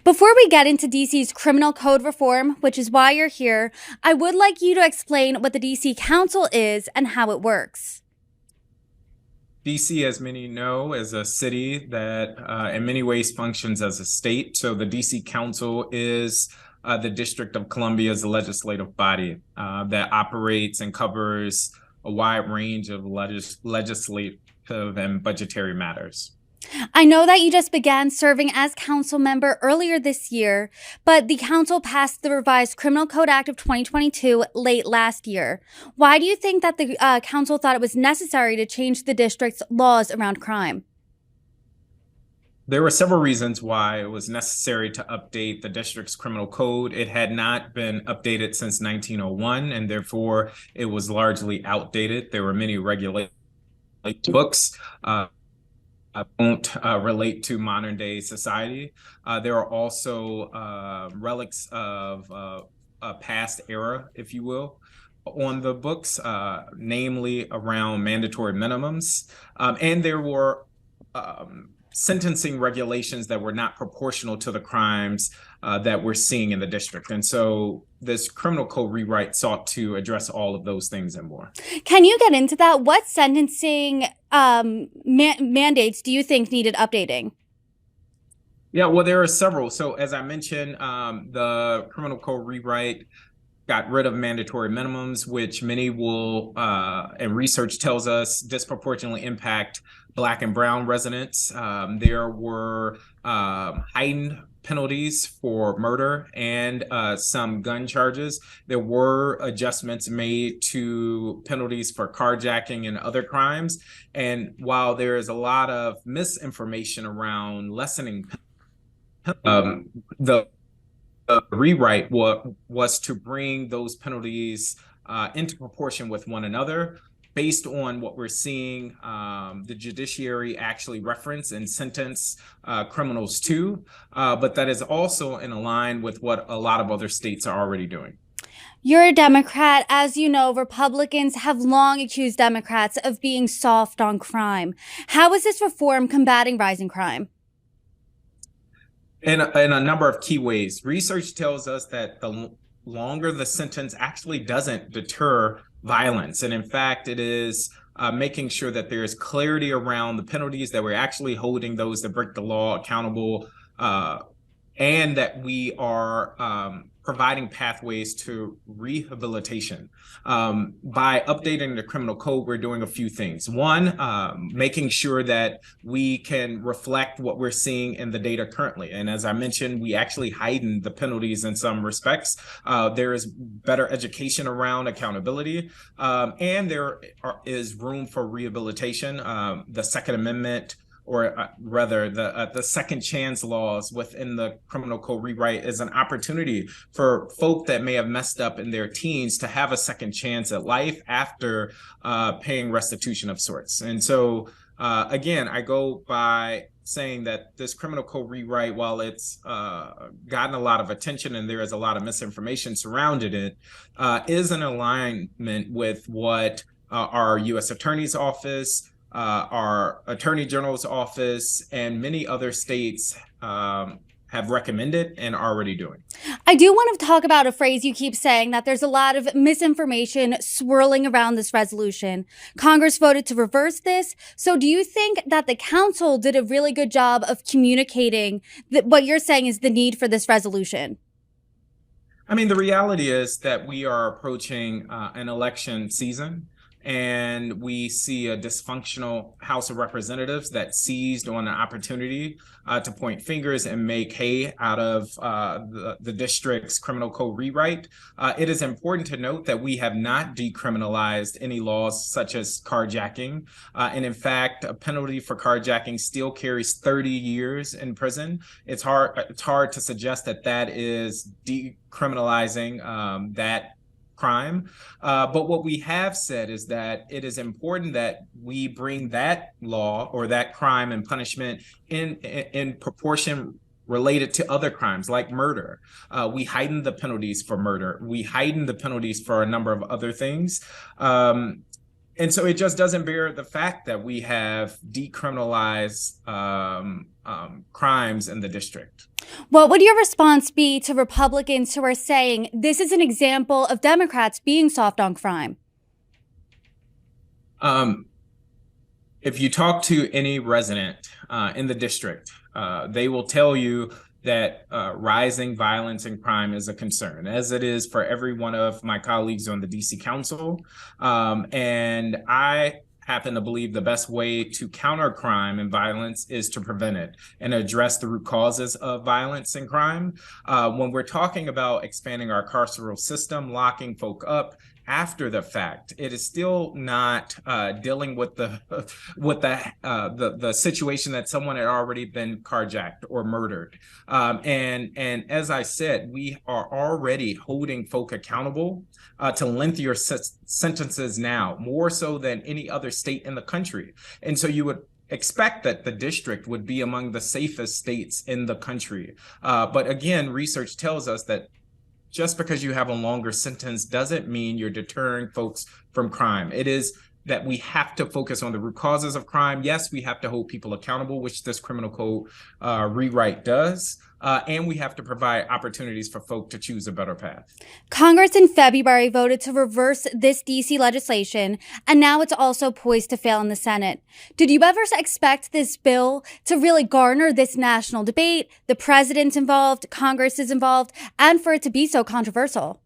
Before we get into DC's criminal code reform, which is why you're here, I would like you to explain what the DC Council is and how it works. DC, as many know, is a city that in many ways functions as a state. So the DC Council is the District of Columbia's legislative body that operates and covers a wide range of legislative and budgetary matters. I know that you just began serving as council member earlier this year, but the council passed the revised Criminal Code Act of 2022 late last year. Why do you think that the council thought it was necessary to change the district's laws around crime? There were several reasons why it was necessary to update the district's criminal code. It had not been updated since 1901, and therefore it was largely outdated. There were many regulated books won't relate to modern day society. There are also relics of a past era, if you will, on the books, namely around mandatory minimums. And there were sentencing regulations that were not proportional to the crimes that we're seeing in the district. And so this criminal code rewrite sought to address all of those things and more. Can you get into that? What sentencing mandates do you think needed updating? Yeah, well, there are several. So as I mentioned, the criminal code rewrite got rid of mandatory minimums, which many will, and research tells us, disproportionately impact Black and Brown residents. There were heightened penalties for murder and some gun charges. There were adjustments made to penalties for carjacking and other crimes. And while there is a lot of misinformation around lessening, the rewrite was to bring those penalties into proportion with one another, based on what we're seeing the judiciary actually reference and sentence criminals to, but that is also in line with what a lot of other states are already doing. You're a Democrat. As you know, Republicans have long accused Democrats of being soft on crime. How is this reform combating rising crime? In a number of key ways. Research tells us that the longer the sentence actually doesn't deter violence. And in fact, it is making sure that there is clarity around the penalties, that we're actually holding those that break the law accountable, and that we are providing pathways to rehabilitation. By updating the criminal code, we're doing a few things. One, making sure that we can reflect what we're seeing in the data currently. And as I mentioned, we actually heightened the penalties in some respects. There is better education around accountability, and there is room for rehabilitation. The Second Amendment, or rather the second chance laws within the criminal code rewrite, is an opportunity for folk that may have messed up in their teens to have a second chance at life after paying restitution of sorts. And so, again, I go by saying that this criminal code rewrite, while it's gotten a lot of attention and there is a lot of misinformation surrounded it, is in alignment with what our U.S. Attorney's Office, our Attorney General's office, and many other states have recommended and are already doing. I do want to talk about a phrase you keep saying, that there's a lot of misinformation swirling around this resolution. Congress voted to reverse this. So do you think that the council did a really good job of communicating that what you're saying is the need for this resolution? I mean, the reality is that we are approaching an election season, and we see a dysfunctional House of Representatives that seized on an opportunity to point fingers and make hay out of the district's criminal code rewrite. It is important to note that we have not decriminalized any laws such as carjacking. And in fact, a penalty for carjacking still carries 30 years in prison. It's hard to suggest that that is decriminalizing that crime. But what we have said is that it is important that we bring that law or that crime and punishment in proportion related to other crimes like murder. We heightened the penalties for murder. We heightened the penalties for a number of other things. And so it just doesn't bear the fact that we have decriminalized crimes in the district. What would your response be to Republicans who are saying this is an example of Democrats being soft on crime? If you talk to any resident in the district, they will tell you that rising violence and crime is a concern, as it is for every one of my colleagues on the DC Council. And I happen to believe the best way to counter crime and violence is to prevent it and address the root causes of violence and crime. When we're talking about expanding our carceral system, locking folk up after the fact, it is still not dealing with the situation that someone had already been carjacked or murdered. And as I said, we are already holding folk accountable to lengthier sentences now, more so than any other state in the country. And so you would expect that the district would be among the safest states in the country. But again, research tells us that just because you have a longer sentence doesn't mean you're deterring folks from crime. It is that we have to focus on the root causes of crime. Yes, we have to hold people accountable, which this criminal code rewrite does. And we have to provide opportunities for folk to choose a better path. Congress in February voted to reverse this DC legislation, and now it's also poised to fail in the Senate. Did you ever expect this bill to really garner this national debate, the president's involved, Congress is involved, and for it to be so controversial?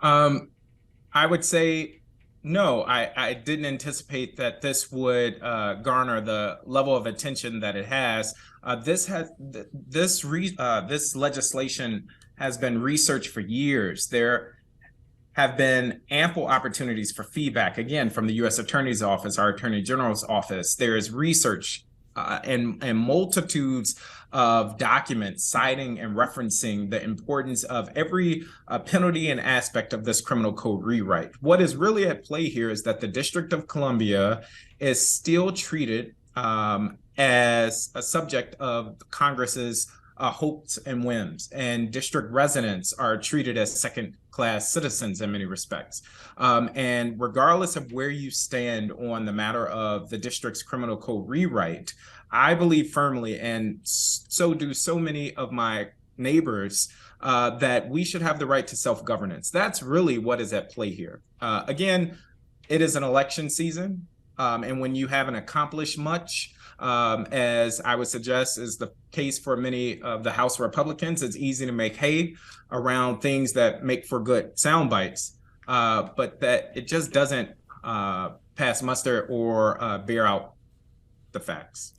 I would say no, I didn't anticipate that this would garner the level of attention that it has. This legislation has been researched for years. There have been ample opportunities for feedback, again, from the U.S. Attorney's Office, our Attorney General's office. There is research and multitudes of documents citing and referencing the importance of every penalty and aspect of this criminal code rewrite. What is really at play here is that the District of Columbia is still treated as a subject of Congress's hopes and whims, and district residents are treated as second-class citizens in many respects. And regardless of where you stand on the matter of the district's criminal code rewrite, I believe firmly, and so do so many of my neighbors, that we should have the right to self-governance. That's really what is at play here. Again, it is an election season, and when you haven't accomplished much, as I would suggest is the case for many of the House Republicans, it's easy to make hay around things that make for good sound bites, but that it just doesn't pass muster or bear out the facts.